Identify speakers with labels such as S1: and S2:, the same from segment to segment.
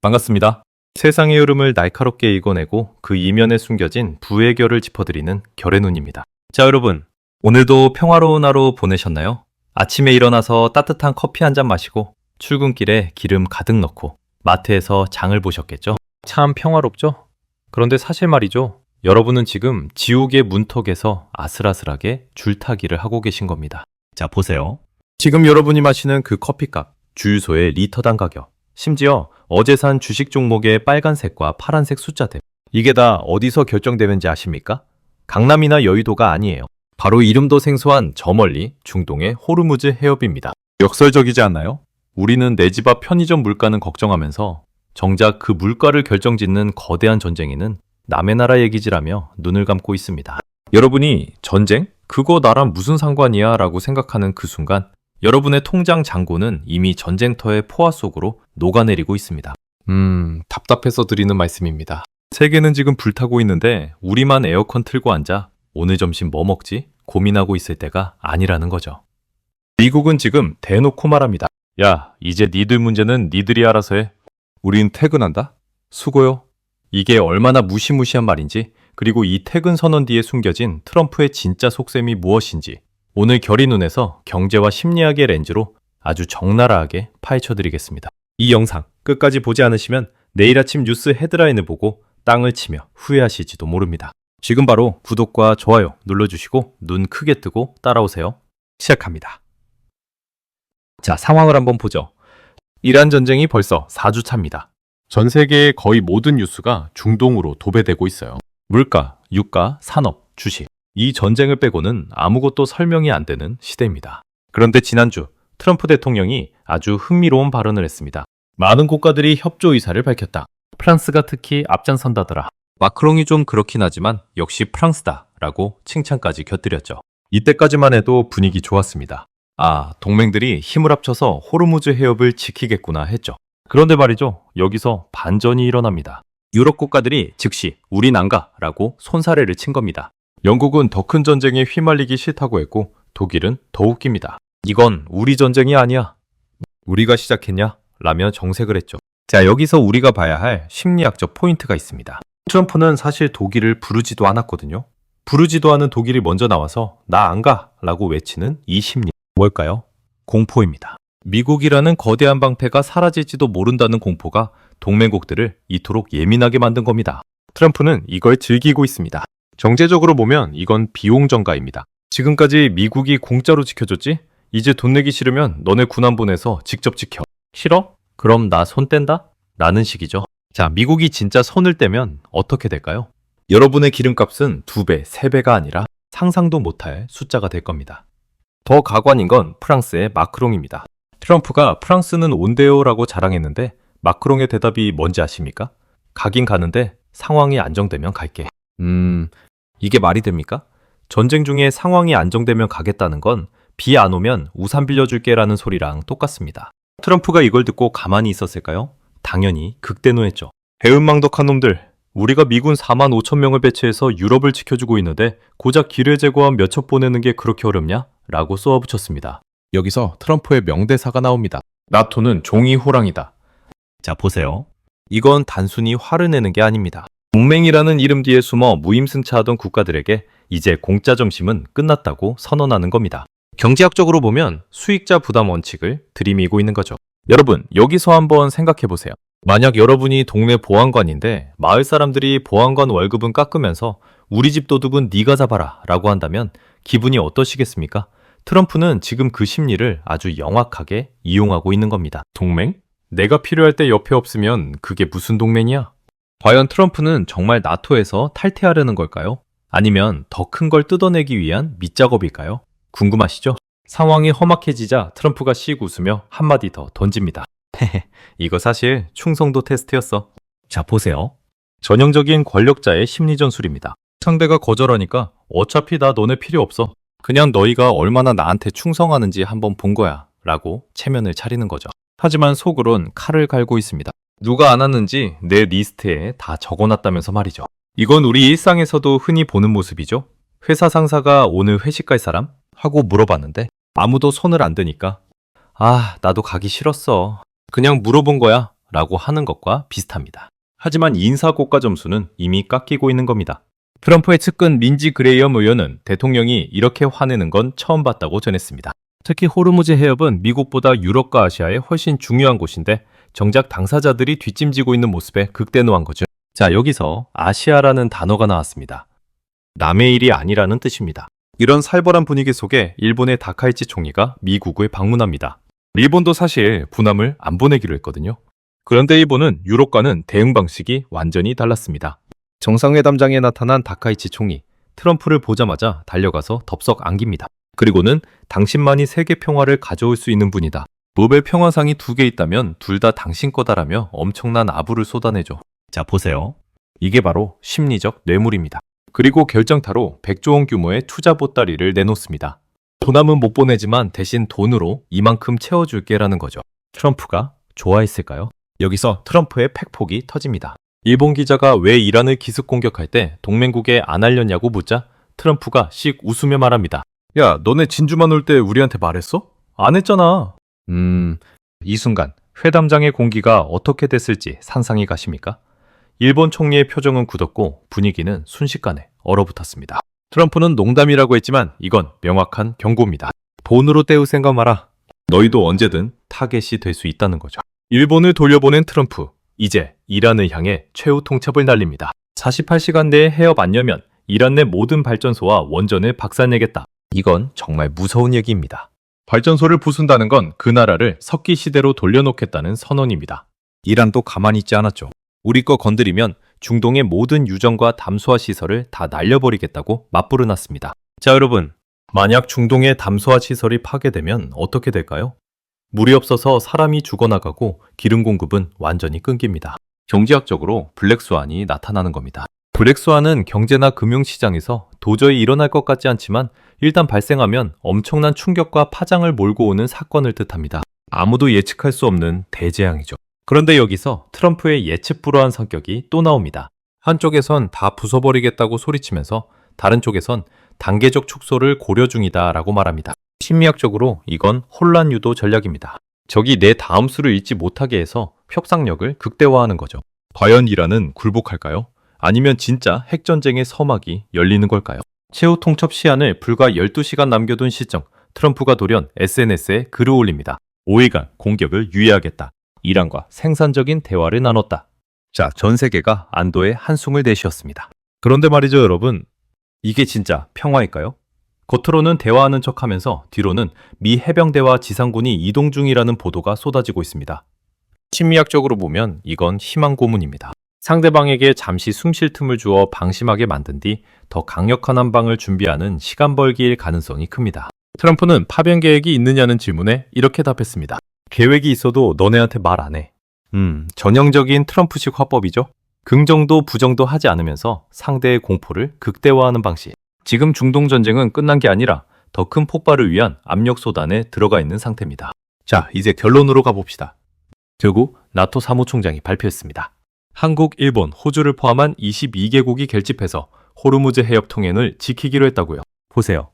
S1: 반갑습니다. 세상의 흐름을 날카롭게 읽어내고 그 이면에 숨겨진 부의 결을 짚어드리는 결의 눈입니다. 자, 여러분. 오늘도 평화로운 하루 보내셨나요? 아침에 일어나서 따뜻한 커피 한 잔 마시고 출근길에 기름 가득 넣고 마트에서 장을 보셨겠죠? 참 평화롭죠? 그런데 사실 말이죠. 여러분은 지금 지옥의 문턱에서 아슬아슬하게 줄타기를 하고 계신 겁니다. 자, 보세요. 지금 여러분이 마시는 그 커피값, 주유소의 리터당 가격, 심지어 어제 산 주식 종목의 빨간색과 파란색 숫자들. 이게 다 어디서 결정되는지 아십니까? 강남이나 여의도가 아니에요. 바로 이름도 생소한 저 멀리 중동의 호르무즈 해협입니다. 역설적이지 않나요? 우리는 내 집 앞 편의점 물가는 걱정하면서 정작 그 물가를 결정짓는 거대한 전쟁에는 남의 나라 얘기지라며 눈을 감고 있습니다. 여러분이 전쟁? 그거 나랑 무슨 상관이야? 라고 생각하는 그 순간 여러분의 통장 잔고는 이미 전쟁터의 포화 속으로 녹아내리고 있습니다. 답답해서 드리는 말씀입니다. 세계는 지금 불타고 있는데 우리만 에어컨 틀고 앉아 오늘 점심 뭐 먹지? 고민하고 있을 때가 아니라는 거죠. 미국은 지금 대놓고 말합니다. 야, 이제 니들 문제는 니들이 알아서 해. 우린 퇴근한다? 수고요. 이게 얼마나 무시무시한 말인지, 그리고 이 퇴근 선언 뒤에 숨겨진 트럼프의 진짜 속셈이 무엇인지 오늘 결의 눈에서 경제와 심리학의 렌즈로 아주 적나라하게 파헤쳐드리겠습니다. 이 영상 끝까지 보지 않으시면 내일 아침 뉴스 헤드라인을 보고 땅을 치며 후회하실지도 모릅니다. 지금 바로 구독과 좋아요 눌러주시고 눈 크게 뜨고 따라오세요. 시작합니다. 자, 상황을 한번 보죠. 이란 전쟁이 벌써 4주 차입니다. 전 세계의 거의 모든 뉴스가 중동으로 도배되고 있어요. 물가, 유가, 산업, 주식. 이 전쟁을 빼고는 아무것도 설명이 안 되는 시대입니다. 그런데 지난주 트럼프 대통령이 아주 흥미로운 발언을 했습니다. 많은 국가들이 협조 의사를 밝혔다. 프랑스가 특히 앞장선다더라. 마크롱이 좀 그렇긴 하지만 역시 프랑스다 라고 칭찬까지 곁들였죠. 이때까지만 해도 분위기 좋았습니다. 아, 동맹들이 힘을 합쳐서 호르무즈 해협을 지키겠구나 했죠. 그런데 말이죠. 여기서 반전이 일어납니다. 유럽 국가들이 즉시 우린 안 가 라고 손사래를 친 겁니다. 영국은 더 큰 전쟁에 휘말리기 싫다고 했고 독일은 더 웃깁니다. 이건 우리 전쟁이 아니야. 우리가 시작했냐? 라며 정색을 했죠. 자, 여기서 우리가 봐야 할 심리학적 포인트가 있습니다. 트럼프는 사실 독일을 부르지도 않았거든요. 부르지도 않은 독일이 먼저 나와서 나 안 가 라고 외치는 이 심리. 뭘까요? 공포입니다. 미국이라는 거대한 방패가 사라질지도 모른다는 공포가 동맹국들을 이토록 예민하게 만든 겁니다. 트럼프는 이걸 즐기고 있습니다. 경제적으로 보면 이건 비용 전가입니다. 지금까지 미국이 공짜로 지켜줬지? 이제 돈 내기 싫으면 너네 군함 보내서 직접 지켜. 싫어? 그럼 나 손 뗀다? 라는 식이죠. 자, 미국이 진짜 손을 떼면 어떻게 될까요? 여러분의 기름값은 2배, 3배가 아니라 상상도 못할 숫자가 될 겁니다. 더 가관인 건 프랑스의 마크롱입니다. 트럼프가 프랑스는 온대요라고 자랑했는데 마크롱의 대답이 뭔지 아십니까? 가긴 가는데 상황이 안정되면 갈게. 이게 말이 됩니까? 전쟁 중에 상황이 안정되면 가겠다는 건 비 안 오면 우산 빌려줄게 라는 소리랑 똑같습니다. 트럼프가 이걸 듣고 가만히 있었을까요? 당연히 극대노했죠. 배은망덕한 놈들. 우리가 미군 4만 5천 명을 배치해서 유럽을 지켜주고 있는데 고작 기뢰 제거함 몇 척 보내는 게 그렇게 어렵냐? 라고 쏘아붙였습니다. 여기서 트럼프의 명대사가 나옵니다. 나토는 종이 호랑이다. 자, 보세요. 이건 단순히 화를 내는 게 아닙니다. 동맹이라는 이름 뒤에 숨어 무임승차하던 국가들에게 이제 공짜 점심은 끝났다고 선언하는 겁니다. 경제학적으로 보면 수익자 부담 원칙을 들이미고 있는 거죠. 여러분, 여기서 한번 생각해 보세요. 만약 여러분이 동네 보안관인데 마을 사람들이 보안관 월급은 깎으면서 우리 집 도둑은 네가 잡아라 라고 한다면 기분이 어떠시겠습니까? 트럼프는 지금 그 심리를 아주 영악하게 이용하고 있는 겁니다. 동맹? 내가 필요할 때 옆에 없으면 그게 무슨 동맹이야? 과연 트럼프는 정말 나토에서 탈퇴하려는 걸까요? 아니면 더 큰 걸 뜯어내기 위한 밑작업일까요? 궁금하시죠? 상황이 험악해지자 트럼프가 씩 웃으며 한마디 더 던집니다. 헤헤, 이거 사실 충성도 테스트였어. 자, 보세요. 전형적인 권력자의 심리 전술입니다. 상대가 거절하니까 어차피 나 너네 필요 없어. 그냥 너희가 얼마나 나한테 충성하는지 한번 본 거야 라고 체면을 차리는 거죠. 하지만 속으론 칼을 갈고 있습니다. 누가 안 왔는지 내 리스트에 다 적어놨다면서 말이죠. 이건 우리 일상에서도 흔히 보는 모습이죠. 회사 상사가 오늘 회식 갈 사람? 하고 물어봤는데 아무도 손을 안 드니까 아, 나도 가기 싫었어. 그냥 물어본 거야 라고 하는 것과 비슷합니다. 하지만 인사고가 점수는 이미 깎이고 있는 겁니다. 트럼프의 측근 린지 그레이엄 의원은 대통령이 이렇게 화내는 건 처음 봤다고 전했습니다. 특히 호르무즈 해협은 미국보다 유럽과 아시아에 훨씬 중요한 곳인데 정작 당사자들이 뒷짐지고 있는 모습에 극대노한 거죠. 자, 여기서 아시아라는 단어가 나왔습니다. 남의 일이 아니라는 뜻입니다. 이런 살벌한 분위기 속에 일본의 다카이치 총리가 미국을 방문합니다. 일본도 사실 군함을 안 보내기로 했거든요. 그런데 일본은 유럽과는 대응 방식이 완전히 달랐습니다. 정상회담장에 나타난 다카이치 총리, 트럼프를 보자마자 달려가서 덥석 안깁니다. 그리고는 당신만이 세계 평화를 가져올 수 있는 분이다. 노벨 평화상이 2개 있다면 둘 다 당신 거다라며 엄청난 아부를 쏟아내죠. 자, 보세요. 이게 바로 심리적 뇌물입니다. 그리고 결정타로 100조 원 규모의 투자 보따리를 내놓습니다. 돈함은 못 보내지만 대신 돈으로 이만큼 채워줄게라는 거죠. 트럼프가 좋아했을까요? 여기서 트럼프의 팩폭이 터집니다. 일본 기자가 왜 이란을 기습 공격할 때 동맹국에 안 알렸냐고 묻자 트럼프가 씩 웃으며 말합니다. 야, 너네 진주만 올 때 우리한테 말했어? 안 했잖아. 이 순간 회담장의 공기가 어떻게 됐을지 상상이 가십니까? 일본 총리의 표정은 굳었고 분위기는 순식간에 얼어붙었습니다. 트럼프는 농담이라고 했지만 이건 명확한 경고입니다. 돈으로 때울 생각 마라. 너희도 언제든 타겟이 될 수 있다는 거죠. 일본을 돌려보낸 트럼프. 이제 이란을 향해 최후 통첩을 날립니다. 48시간 내에 해협 안 열면 이란 내 모든 발전소와 원전을 박살내겠다. 이건 정말 무서운 얘기입니다. 발전소를 부순다는 건 그 나라를 석기 시대로 돌려놓겠다는 선언입니다. 이란도 가만히 있지 않았죠. 우리 거 건드리면 중동의 모든 유전과 담수화 시설을 다 날려버리겠다고 맞불을 놨습니다. 자, 여러분. 만약 중동의 담수화 시설이 파괴되면 어떻게 될까요? 물이 없어서 사람이 죽어나가고 기름 공급은 완전히 끊깁니다. 경제학적으로 블랙스완이 나타나는 겁니다. 블랙스완은 경제나 금융시장에서 도저히 일어날 것 같지 않지만 일단 발생하면 엄청난 충격과 파장을 몰고 오는 사건을 뜻합니다. 아무도 예측할 수 없는 대재앙이죠. 그런데 여기서 트럼프의 예측 불허한 성격이 또 나옵니다. 한쪽에선 다 부숴버리겠다고 소리치면서 다른 쪽에선 단계적 축소를 고려 중이다 라고 말합니다. 심리학적으로 이건 혼란 유도 전략입니다. 적이 내 다음 수를 잊지 못하게 해서 협상력을 극대화하는 거죠. 과연 이란은 굴복할까요? 아니면 진짜 핵전쟁의 서막이 열리는 걸까요? 최후 통첩 시한을 불과 12시간 남겨둔 시점, 트럼프가 돌연 SNS에 글을 올립니다. 5일간 공격을 유예하겠다. 이란과 생산적인 대화를 나눴다. 자, 전 세계가 안도의 한숨을 내쉬었습니다. 그런데 말이죠, 여러분. 이게 진짜 평화일까요? 겉으로는 대화하는 척하면서 뒤로는 미 해병대와 지상군이 이동 중이라는 보도가 쏟아지고 있습니다. 심리학적으로 보면 이건 희망 고문입니다. 상대방에게 잠시 숨 쉴 틈을 주어 방심하게 만든 뒤 더 강력한 한방을 준비하는 시간 벌기일 가능성이 큽니다. 트럼프는 파병 계획이 있느냐는 질문에 이렇게 답했습니다. 계획이 있어도 너네한테 말 안 해. 전형적인 트럼프식 화법이죠. 긍정도 부정도 하지 않으면서 상대의 공포를 극대화하는 방식. 지금 중동 전쟁은 끝난 게 아니라 더 큰 폭발을 위한 압력 소단에 들어가 있는 상태입니다. 자, 이제 결론으로 가봅시다. 결국 나토 사무총장이 발표했습니다. 한국, 일본, 호주를 포함한 22개국이 결집해서 호르무즈 해협 통행을 지키기로 했다고요. 보세요.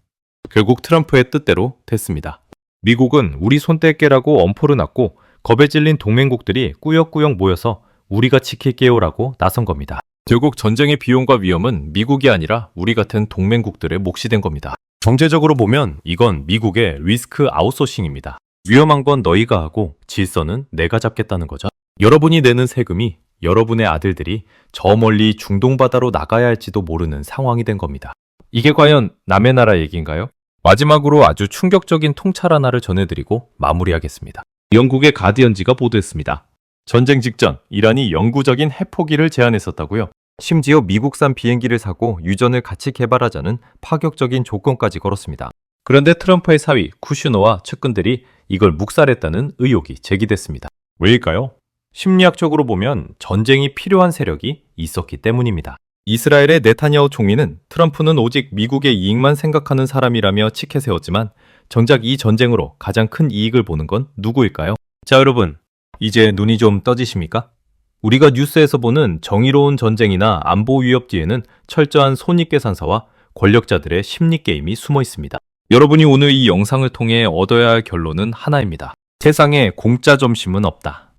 S1: 결국 트럼프의 뜻대로 됐습니다. 미국은 우리 손 뗄게라고 엄포를 놨고 겁에 질린 동맹국들이 꾸역꾸역 모여서 우리가 지킬게요라고 나선 겁니다. 결국 전쟁의 비용과 위험은 미국이 아니라 우리 같은 동맹국들의 몫이 된 겁니다. 경제적으로 보면 이건 미국의 리스크 아웃소싱입니다. 위험한 건 너희가 하고 질서는 내가 잡겠다는 거죠. 여러분이 내는 세금이 여러분의 아들들이 저 멀리 중동 바다로 나가야 할지도 모르는 상황이 된 겁니다. 이게 과연 남의 나라 얘기인가요? 마지막으로 아주 충격적인 통찰 하나를 전해드리고 마무리하겠습니다. 영국의 가디언지가 보도했습니다. 전쟁 직전 이란이 영구적인 핵포기를 제안했었다고요. 심지어 미국산 비행기를 사고 유전을 같이 개발하자는 파격적인 조건까지 걸었습니다. 그런데 트럼프의 사위 쿠슈너와 측근들이 이걸 묵살했다는 의혹이 제기됐습니다. 왜일까요? 심리학적으로 보면 전쟁이 필요한 세력이 있었기 때문입니다. 이스라엘의 네타냐후 총리는 트럼프는 오직 미국의 이익만 생각하는 사람이라며 치켜 세웠지만 정작 이 전쟁으로 가장 큰 이익을 보는 건 누구일까요? 자, 여러분, 이제 눈이 좀 떠지십니까? 우리가 뉴스에서 보는 정의로운 전쟁이나 안보 위협 뒤에는 철저한 손익계산서와 권력자들의 심리게임이 숨어 있습니다. 여러분이 오늘 이 영상을 통해 얻어야 할 결론은 하나입니다. 세상에 공짜 점심은 없다.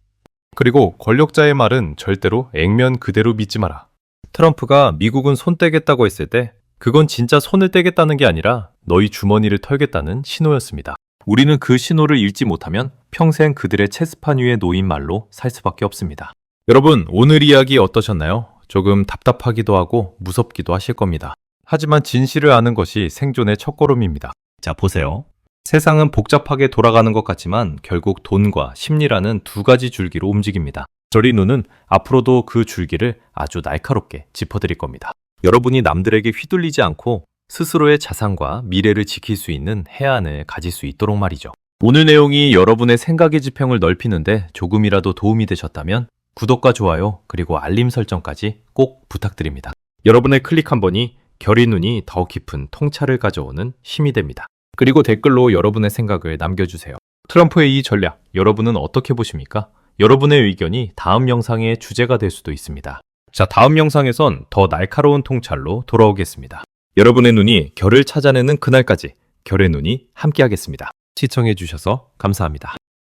S1: 그리고 권력자의 말은 절대로 액면 그대로 믿지 마라. 트럼프가 미국은 손 떼겠다고 했을 때 그건 진짜 손을 떼겠다는 게 아니라 너희 주머니를 털겠다는 신호였습니다. 우리는 그 신호를 읽지 못하면 평생 그들의 체스판 위에 놓인 말로 살 수밖에 없습니다. 여러분, 오늘 이야기 어떠셨나요? 조금 답답하기도 하고 무섭기도 하실 겁니다. 하지만 진실을 아는 것이 생존의 첫걸음입니다. 자, 보세요. 세상은 복잡하게 돌아가는 것 같지만 결국 돈과 심리라는 두 가지 줄기로 움직입니다. 저리 눈은 앞으로도 그 줄기를 아주 날카롭게 짚어드릴 겁니다. 여러분이 남들에게 휘둘리지 않고 스스로의 자산과 미래를 지킬 수 있는 해안을 가질 수 있도록 말이죠. 오늘 내용이 여러분의 생각의 지평을 넓히는데 조금이라도 도움이 되셨다면 구독과 좋아요 그리고 알림 설정까지 꼭 부탁드립니다. 여러분의 클릭 한 번이 결의 눈이 더 깊은 통찰을 가져오는 힘이 됩니다. 그리고 댓글로 여러분의 생각을 남겨주세요. 트럼프의 이 전략, 여러분은 어떻게 보십니까? 여러분의 의견이 다음 영상의 주제가 될 수도 있습니다. 자, 다음 영상에선 더 날카로운 통찰로 돌아오겠습니다. 여러분의 눈이 결을 찾아내는 그날까지 결의 눈이 함께하겠습니다. 시청해주셔서 감사합니다.